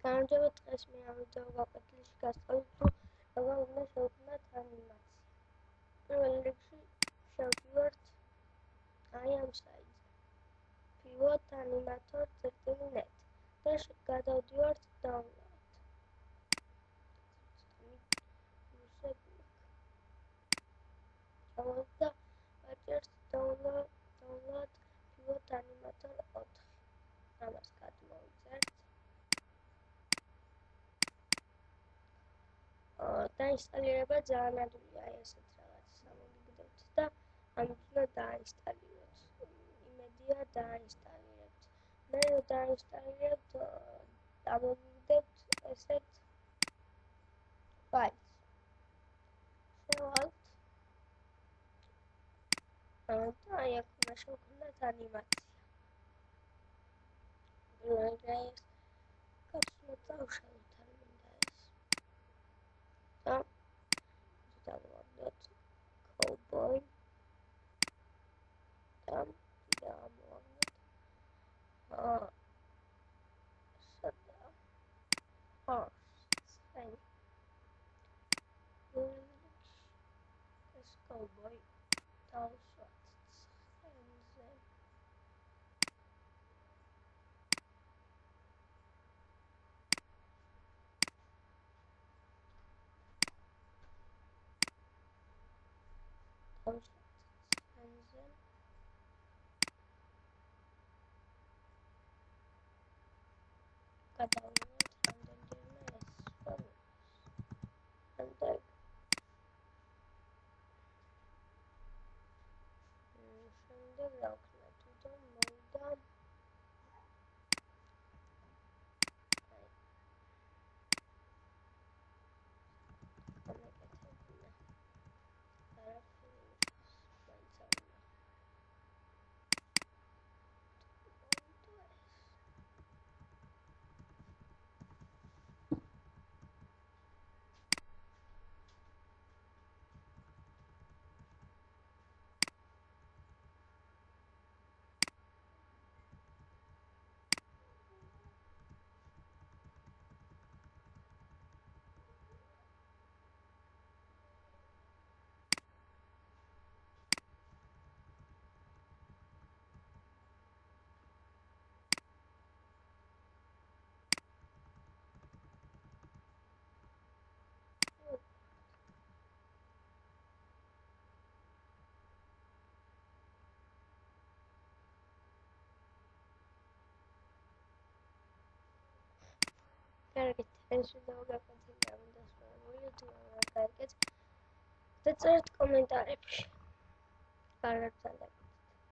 გამარჯობა, დღეს მე ამ ვიდეო გაკვეთილში გასწავლით, თუ როგორ უნდა შევქმნათ ანიმაცია. პირველ რიგში შევდივართ ამ საიტზე pivotanimator.net და გადავდივართ download. და ვაჭერთ download pivotanimator 4. ამას გადმოვიწერთ. დაინსტალირება ძალიან ადვილია, ესეთ რაღაცას ამოგიგდებთ და ამით უნდა დაინსტალიროთ. იმედია დაინსტალირებთ. მე რო დაინსტალირებთ, ამოგიგდებთ ესეთ ფაილს. შევალთ. და აი აქ უნდა შევქმნათ ანიმაცია. ეს კაცმა წავშალოთ არ მინდა ეს. და დავუვაგდოთ cowboy და ამოვაგდოთ სადა horse ეს cowboy დავსვათ ცხენზე. გადავიღოთ რამდენჯერმე ეს შემდეგ დავქნათ თუ მოვიდა გამეკეთებინა არაფერი მაინც არ უნდა კარგით, ეს ვიდეო გაკვეთილი არ დასრულებული, თუ არ გაიგეთ, დაწერთ კომენტარებში. კარგად გრძელდება.